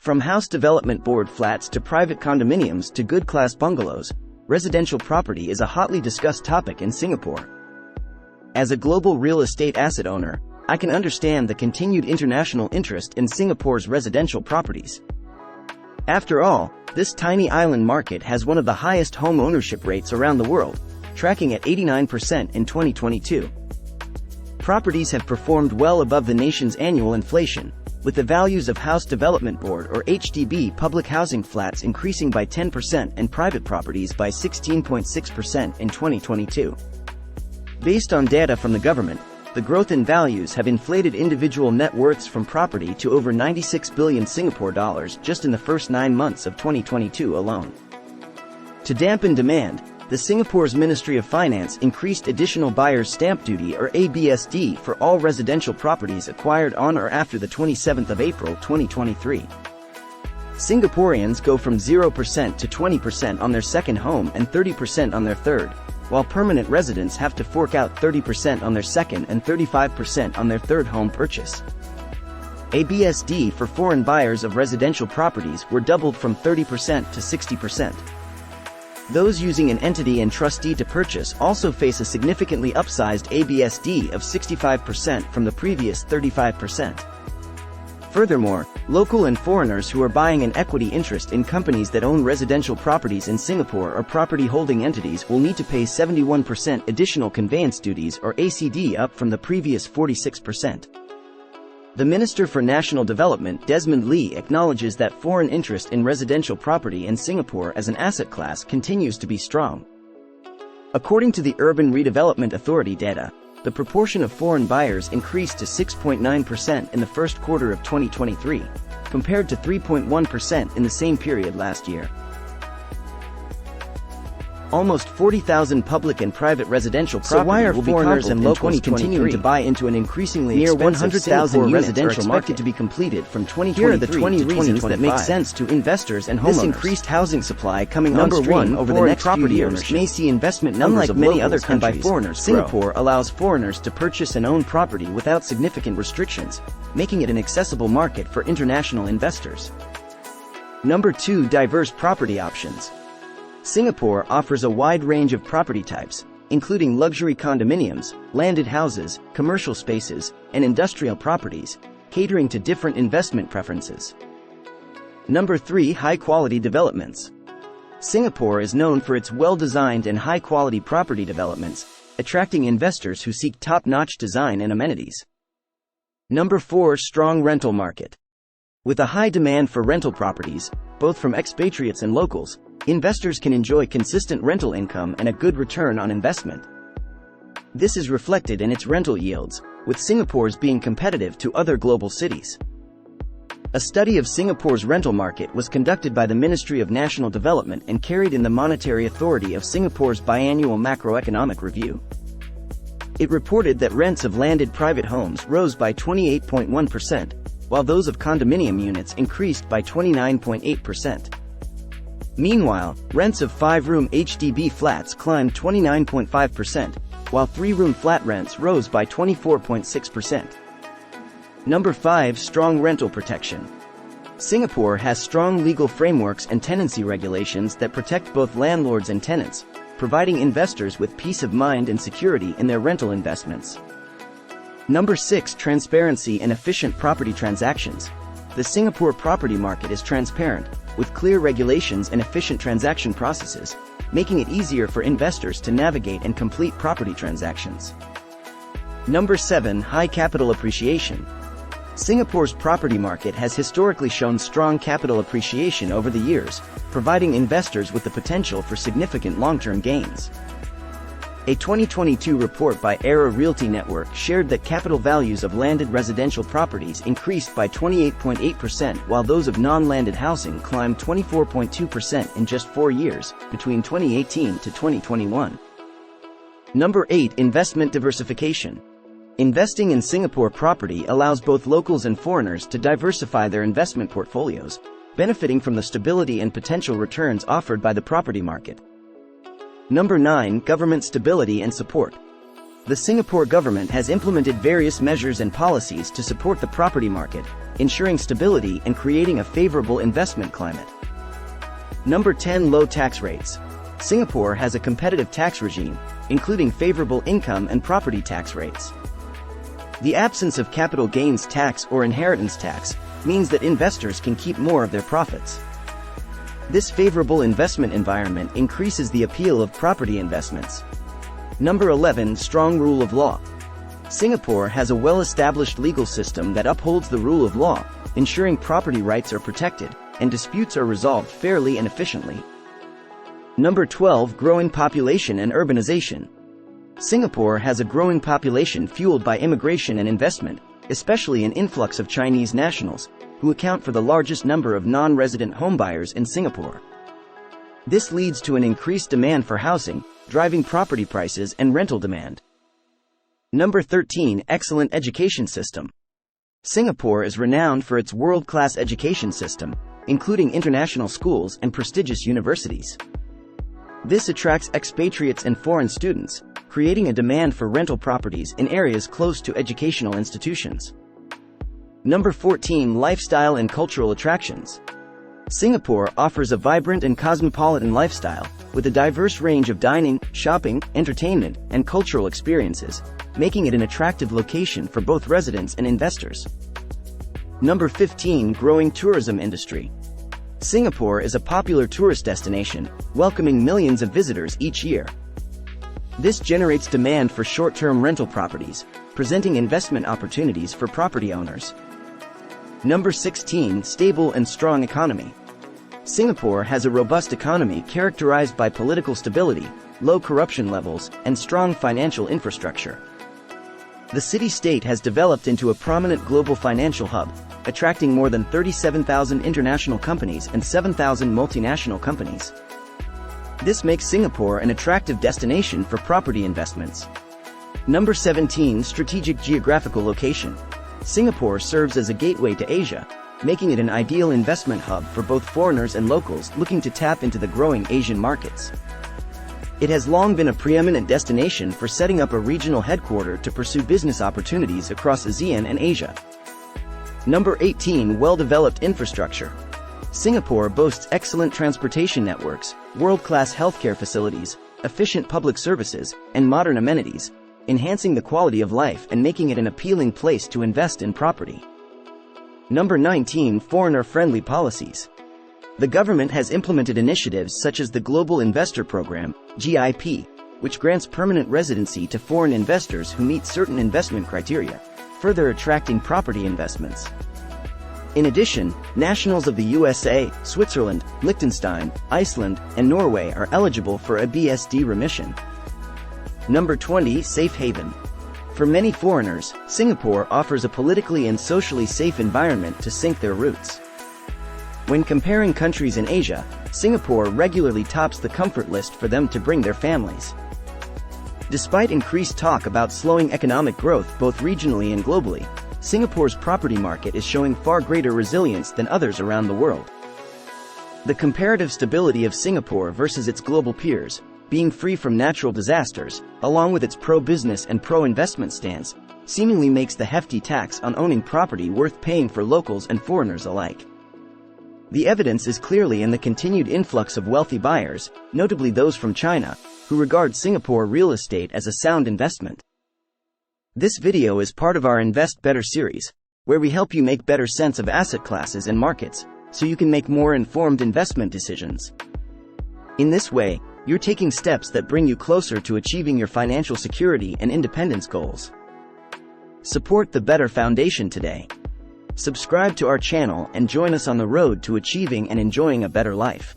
From house development board flats to private condominiums to good-class bungalows, residential property is a hotly discussed topic in Singapore. As a global real estate asset owner, I can understand the continued international interest in Singapore's residential properties. After all, this tiny island market has one of the highest home ownership rates around the world, tracking at 89% in 2022. Properties have performed well above the nation's annual inflation, with the values of House Development Board or HDB public housing flats increasing by 10% and private properties by 16.6% in 2022. Based on data from the government, the growth in values have inflated individual net worths from property to over 96 billion Singapore dollars just in the first 9 months of 2022 alone. To dampen demand, the Singapore's Ministry of Finance increased additional buyer's stamp duty or ABSD for all residential properties acquired on or after the 27th of April 2023. Singaporeans go from 0% to 20% on their second home and 30% on their third, while permanent residents have to fork out 30% on their second and 35% on their third home purchase. ABSD for foreign buyers of residential properties were doubled from 30% to 60%. Those using an entity and trustee to purchase also face a significantly upsized ABSD of 65% from the previous 35%. Furthermore, local and foreigners who are buying an equity interest in companies that own residential properties in Singapore or property holding entities will need to pay 71% additional conveyance duties or ACD, up from the previous 46%. The Minister for National Development, Desmond Lee, acknowledges that foreign interest in residential property in Singapore as an asset class continues to be strong. According to the Urban Redevelopment Authority data, the proportion of foreign buyers increased to 6.9% in the first quarter of 2023, compared to 3.1% in the same period last year. Almost 40,000 public and private residential property will be foreigners and locals continuing to buy into an increasingly near 100,000 residential market to be completed from 2023. Here are the 20 reasons that make sense to investors and homeowners. This increased housing supply coming on stream over the next few years may see investment numbers of many other countries and by foreigners. Singapore allows foreigners to purchase and own property without significant restrictions, making it an accessible market for international investors. Number 2. Diverse property options. Singapore offers a wide range of property types, including luxury condominiums, landed houses, commercial spaces, and industrial properties, catering to different investment preferences. Number 3. High-quality developments. Singapore is known for its well-designed and high-quality property developments, attracting investors who seek top-notch design and amenities. Number 4. Strong rental market. With a high demand for rental properties, both from expatriates and locals, investors can enjoy consistent rental income and a good return on investment. This is reflected in its rental yields, with Singapore's being competitive to other global cities. A study of Singapore's rental market was conducted by the Ministry of National Development and carried in the Monetary Authority of Singapore's biannual macroeconomic review. It reported that rents of landed private homes rose by 28.1%, while those of condominium units increased by 29.8%. Meanwhile, rents of 5-room HDB flats climbed 29.5%, while 3-room flat rents rose by 24.6%. Number 5. Strong rental protection. Singapore has strong legal frameworks and tenancy regulations that protect both landlords and tenants, providing investors with peace of mind and security in their rental investments. Number 6. Transparency and efficient property transactions. The Singapore property market is transparent, with clear regulations and efficient transaction processes, making it easier for investors to navigate and complete property transactions. Number 7. High capital appreciation. Singapore's property market has historically shown strong capital appreciation over the years, providing investors with the potential for significant long-term gains. A 2022 report by Era Realty Network shared that capital values of landed residential properties increased by 28.8%, while those of non-landed housing climbed 24.2% in just 4 years, between 2018 to 2021. Number 8. Investment diversification. Investing in Singapore property allows both locals and foreigners to diversify their investment portfolios, benefiting from the stability and potential returns offered by the property market. Number 9. Government stability and support. The Singapore government has implemented various measures and policies to support the property market, ensuring stability and creating a favorable investment climate. Number 10. Low tax rates. Singapore has a competitive tax regime, including favorable income and property tax rates. The absence of capital gains tax or inheritance tax means that investors can keep more of their profits. This favorable investment environment increases the appeal of property investments. Number 11. Strong rule of law. Singapore has a well-established legal system that upholds the rule of law, ensuring property rights are protected and disputes are resolved fairly and efficiently. Number 12. Growing population and urbanization. Singapore has a growing population fueled by immigration and investment, especially an influx of Chinese nationals, who account for the largest number of non-resident homebuyers in Singapore. This leads to an increased demand for housing, driving property prices and rental demand. Number 13. Excellent education system. Singapore is renowned for its world-class education system, including international schools and prestigious universities. This attracts expatriates and foreign students, creating a demand for rental properties in areas close to educational institutions. Number 14. Lifestyle and cultural attractions. Singapore offers a vibrant and cosmopolitan lifestyle, with a diverse range of dining, shopping, entertainment, and cultural experiences, making it an attractive location for both residents and investors. Number 15. Growing tourism industry. Singapore is a popular tourist destination, welcoming millions of visitors each year. This generates demand for short-term rental properties, presenting investment opportunities for property owners. Number 16. Stable and strong economy. Singapore has a robust economy characterized by political stability, low corruption levels, and strong financial infrastructure. The city-state has developed into a prominent global financial hub, attracting more than 37,000 international companies and 7,000 multinational companies. This makes Singapore an attractive destination for property investments. Number 17. Strategic geographical location. Singapore serves as a gateway to Asia, making it an ideal investment hub for both foreigners and locals looking to tap into the growing Asian markets. It has long been a preeminent destination for setting up a regional headquarters to pursue business opportunities across ASEAN and Asia. Number 18. Well-developed infrastructure. Singapore boasts excellent transportation networks, world-class healthcare facilities, efficient public services, and modern amenities, enhancing the quality of life and making it an appealing place to invest in property. Number 19. Foreigner-friendly policies. The government has implemented initiatives such as the Global Investor Program, GIP, which grants permanent residency to foreign investors who meet certain investment criteria, further attracting property investments. In addition, nationals of the USA, Switzerland, Liechtenstein, Iceland, and Norway are eligible for a BSD remission. Number 20. Safe haven. For many foreigners, Singapore offers a politically and socially safe environment to sink their roots. When comparing countries in Asia, Singapore regularly tops the comfort list for them to bring their families. Despite increased talk about slowing economic growth both regionally and globally, Singapore's property market is showing far greater resilience than others around the world. The comparative stability of Singapore versus its global peers, being free from natural disasters, along with its pro-business and pro-investment stance, seemingly makes the hefty tax on owning property worth paying for locals and foreigners alike. The evidence is clearly in the continued influx of wealthy buyers, notably those from China, who regard Singapore real estate as a sound investment. This video is part of our Invest Better series, where we help you make better sense of asset classes and markets, so you can make more informed investment decisions. In this way, you're taking steps that bring you closer to achieving your financial security and independence goals. Support the Better Foundation today. Subscribe to our channel and join us on the road to achieving and enjoying a better life.